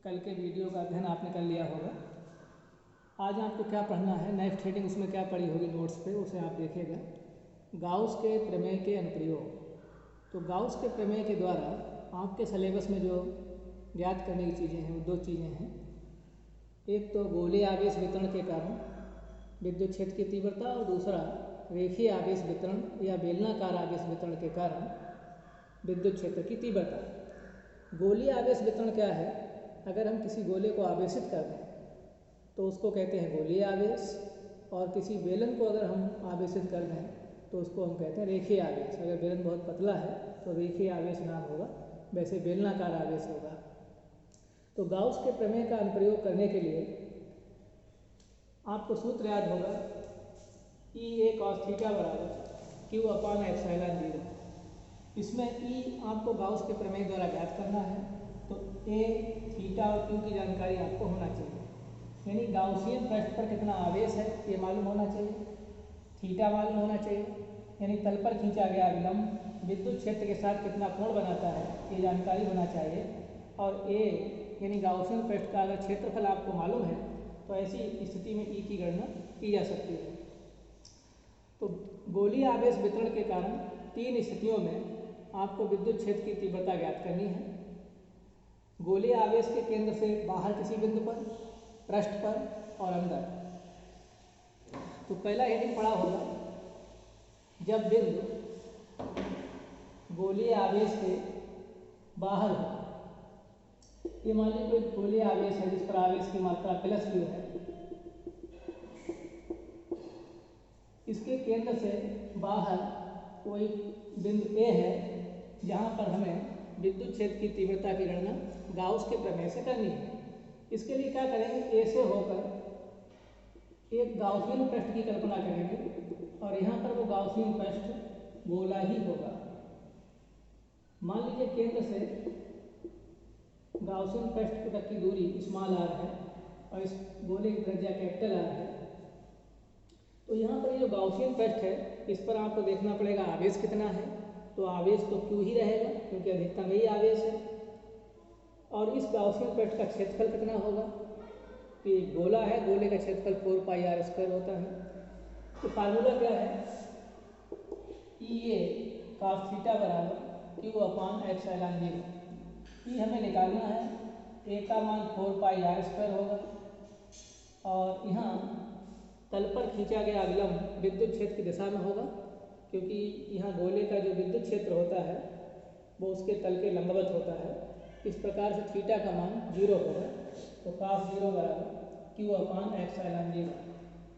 कल के वीडियो का अध्ययन आपने कर लिया होगा। आज आपको क्या पढ़ना है, नाइफ थ्रेडिंग उसमें क्या पढ़ी होगी नोट्स पे, उसे आप देखेगा। गाउस के प्रमेय के अनुप्रयोग। तो गाउस के प्रमेय के द्वारा आपके सिलेबस में जो ज्ञात करने की चीज़ें हैं वो दो चीज़ें हैं। एक तो गोलीय आवेश वितरण के कारण विद्युत क्षेत्र की तीव्रता, और दूसरा रेखीय आवेश वितरण या बेलनाकार आवेश वितरण के कारण विद्युत क्षेत्र की तीव्रता। गोलीय आवेश वितरण क्या है? अगर हम किसी गोले को आवेशित कर दें तो उसको कहते हैं गोलीय आवेश, और किसी बेलन को अगर हम आवेशित कर दें तो उसको हम कहते हैं रेखीय आवेश। अगर बेलन बहुत पतला है तो रेखीय आवेश नाम होगा, वैसे बेलनाकार आवेश होगा। तो गाउस के प्रमेय का अनुप्रयोग करने के लिए आपको सूत्र याद होगा, E cos थीटा बराबर Q अपान एप्सिलॉन 0। इसमें E आपको गाउस के प्रमेय द्वारा ज्ञात करना है, तो A, थीटा और Q की जानकारी आपको होना चाहिए। यानी गाउसियन पृष्ठ पर कितना आवेश है ये मालूम होना चाहिए, थीटा मालूम होना चाहिए, यानी तल पर खींचा गया विलंब विद्युत क्षेत्र के साथ कितना कोण बनाता है ये जानकारी होना चाहिए। और A यानी गाउसियन पृष्ठ का अगर क्षेत्रफल आपको मालूम है तो ऐसी स्थिति में E की गणना की जा सकती है। तो गोलीय आवेश वितरण के कारण तीन स्थितियों में आपको विद्युत क्षेत्र की तीव्रता ज्ञात करनी है। गोलीय आवेश के केंद्र से बाहर किसी बिंदु पर, पृष्ठ पर और अंदर। तो पहला हेडिंग पढ़ा होगा, जब बिंदु गोलीय आवेश के बाहर हो। ये मान लीजिए कोई गोलीय आवेश है जिस पर आवेश की मात्रा +Q है। इसके केंद्र से बाहर कोई बिंदु A है जहाँ पर हमें विद्युत क्षेत्र की तीव्रता की गणना गाउस के प्रमेय से करनी है। इसके लिए क्या करेंगे, A से होकर एक गाउसियन पृष्ठ की कल्पना करेंगे और यहाँ पर वो गाउसियन पृष्ठ गोला ही होगा। मान लीजिए केंद्र से गाउसियन पृष्ठ तक की दूरी स्मॉल r है और इस गोले की त्रिज्या कैपिटल R है। तो यहाँ पर ये जो गाउसियन पृष्ठ है इस पर आपको देखना पड़ेगा आवेश कितना है। तो आवेश तो Q ही रहेगा क्योंकि अधिकतम यही आवेश है। और इस गाउसियन पृष्ठ का क्षेत्रफल कितना होगा, कि गोला है, गोले का क्षेत्रफल 4πr² होता है। तो फार्मूला क्या है, E cos थीटा बराबर Q अपान एप्सिलॉन 0। E हमें निकालना है, A का मान 4πr² होगा और यहाँ तल पर खींचा गया विलंब विद्युत क्षेत्र की दिशा में होगा, क्योंकि यहाँ गोले का जो विद्युत क्षेत्र होता है वो उसके तल के लंबवत होता है। इस प्रकार से थीटा का मान 0 होगा। तो cos 0 बराबर Q अपान एप्सिलॉन 0।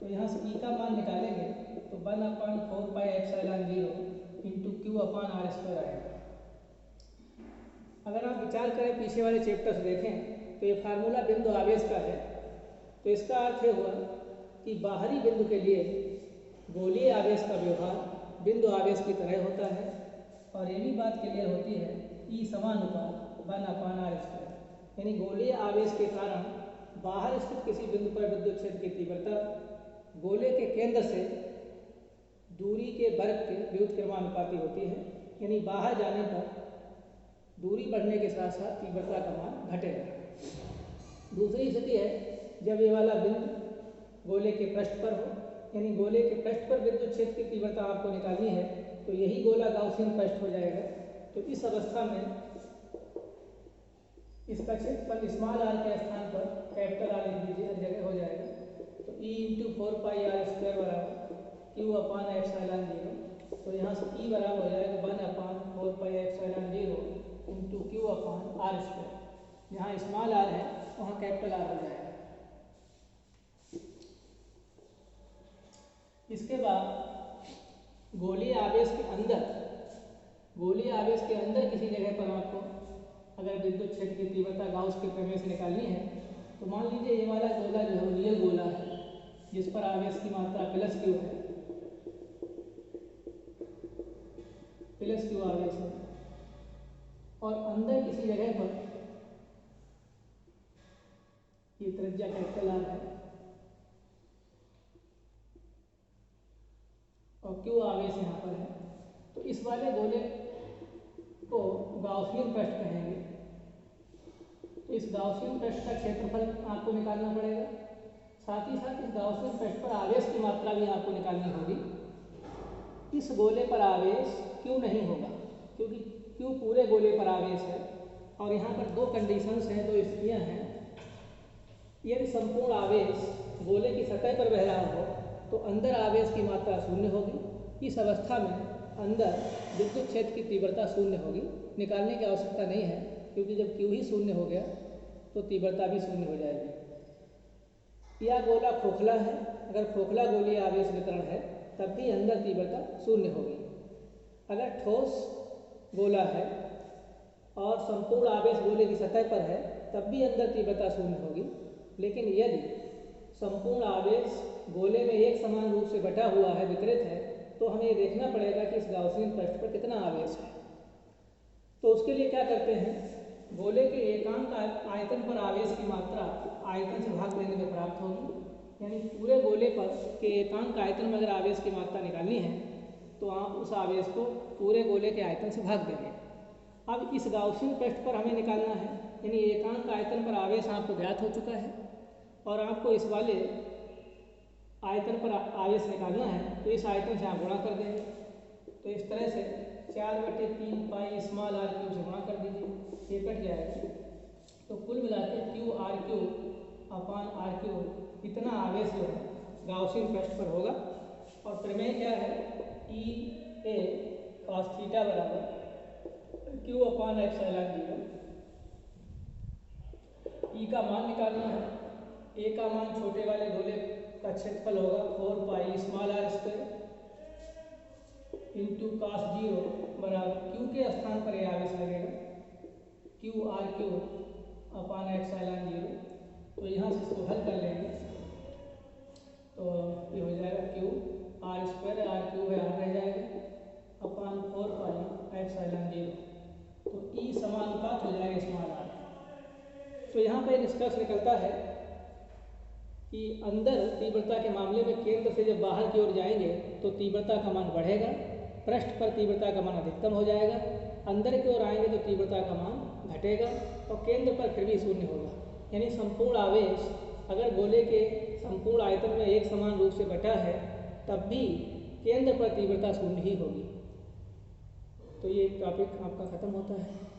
तो यहाँ से E का मान निकालेंगे तो 1/4πε0 इंटू Q अपान r² आएगा। अगर आप विचार करें पीछे वाले चैप्टर्स देखें तो ये फार्मूला बिंदु आवेश का है। तो इसका अर्थ ये हुआ कि बाहरी बिंदु के लिए गोलीय आवेश का व्यवहार बिंदु आवेश की तरह होता है। और ये भी बात क्लियर होती है, E समानुपात 1/r²। यानी गोलीय आवेश के कारण बाहर स्थित किसी बिंदु पर विद्युत क्षेत्र की तीव्रता गोले के केंद्र से दूरी के वर्ग के व्युत्क्रमानुपाती होती है। यानी बाहर जाने पर दूरी बढ़ने के साथ साथ तीव्रता का मान घटेगा। दूसरी स्थिति है जब ये वाला बिंदु गोले के पृष्ठ पर हो, यानी गोले के पृष्ठ पर विद्युत क्षेत्र की तीव्रता आपको निकालनी है तो यही गोला गाउसियन पृष्ठ हो जाएगा। तो इस अवस्था में इसका क्षेत्रफल स्मॉल r के स्थान पर कैपिटल R लिख दीजिए, हर जगह हो जाएगा। तो E इंटू 4πr² बराबर Q अपान एप्सिलॉन 0। तो यहाँ से E बराबर हो जाएगा 1/4πε0 इंटू Q अपान r²। जहाँ स्मॉल r है वहाँ कैपिटल R हो जाएगा। इसके बाद गोलीय आवेश के अंदर किसी जगह पर आपको अगर विद्युत क्षेत्र की तीव्रता गाउस के प्रमेय से निकालनी है तो मान लीजिए ये वाला गोला जो है वो रियल गोला है जिस पर आवेश की मात्रा +Q है, +Q आवेश है। और अंदर किसी जगह पर ये त्रिज्या कैपिटल R है और Q आवेश यहाँ पर है। तो इस वाले गोले को गाउसियन पृष्ठ कहेंगे। तो इस गाउसियन पृष्ठ का क्षेत्रफल आपको निकालना पड़ेगा। साथ ही साथ इस गाउसियन पृष्ठ पर आवेश की मात्रा भी आपको निकालनी होगी। इस गोले पर आवेश क्यों नहीं होगा, क्योंकि क्यों पूरे गोले पर आवेश है और यहाँ पर दो कंडीशंस हैं, दो स्थितियाँ हैं। यदि संपूर्ण आवेश गोले की सतह पर बह रहा हो तो अंदर आवेश की मात्रा शून्य होगी। इस अवस्था में अंदर विद्युत क्षेत्र की तीव्रता शून्य होगी। निकालने की आवश्यकता नहीं है, क्योंकि जब Q ही शून्य हो गया तो तीव्रता भी शून्य हो जाएगी। यह गोला खोखला है, अगर खोखला गोलीय आवेश वितरण है तब भी अंदर तीव्रता शून्य होगी। अगर ठोस गोला है और संपूर्ण आवेश गोले की सतह पर है तब भी अंदर तीव्रता शून्य होगी। लेकिन यदि संपूर्ण आवेश गोले में एक समान रूप से बटा हुआ है, वितरित है, तो हमें ये देखना पड़ेगा कि इस गाउसियन पृष्ठ पर कितना आवेश है। तो उसके लिए क्या करते हैं, गोले के एकांक आयतन पर आवेश की मात्रा आयतन से भाग देने में प्राप्त होगी। यानी पूरे गोले पर के एकांक आयतन में अगर आवेश की मात्रा निकालनी है तो आप उस आवेश को पूरे गोले के आयतन से भाग देंगे। अब इस गाउसियन पृष्ठ पर हमें निकालना है, यानी एकांक आयतन पर आवेश आपको ज्ञात हो चुका है और आपको इस वाले आयतन पर आवेश निकालना है, तो इस आयतन से आप गुणा कर देंगे। तो इस तरह से 4/3 पाई स्मॉल r क्यूब से गुणा कर दीजिए, ये कट जाएगा। तो कुल मिला के Q R cube upon R cube इतना आवेश जो है गाउसियन पृष्ठ पर होगा। और प्रमेय क्या है, ई ए cos थीटा बराबर क्यू अपान एप्सिलॉन 0। ई का मान निकालना है, ए का मान छोटे वाले गोले का क्षेत्रफल होगा 4 pi small r square into cos 0 बराबर क्यू के स्थान पर यह आवेश लगेगा क्यू आर क्यूब अपान एप्सिलॉन 0। तो यहाँ से इसको हल कर लेंगे तो ये हो जाएगा Q R square, R cube है आर रह जाएगा, अपान 4 पाई एप्सिलॉन 0। तो ई समानुपात हो जाएगा स्मॉल r। तो यहाँ पर निष्कर्ष निकलता है कि अंदर तीव्रता के मामले में केंद्र से जब बाहर की ओर जाएंगे तो तीव्रता का मान बढ़ेगा, पृष्ठ पर तीव्रता का मान अधिकतम हो जाएगा। अंदर की ओर आएंगे तो तीव्रता का मान घटेगा और केंद्र पर फिर भी शून्य होगा। यानी संपूर्ण आवेश अगर गोले के संपूर्ण आयतन में एक समान रूप से बटा है तब भी केंद्र पर तीव्रता शून्य ही होगी। तो ये टॉपिक आपका खत्म होता है।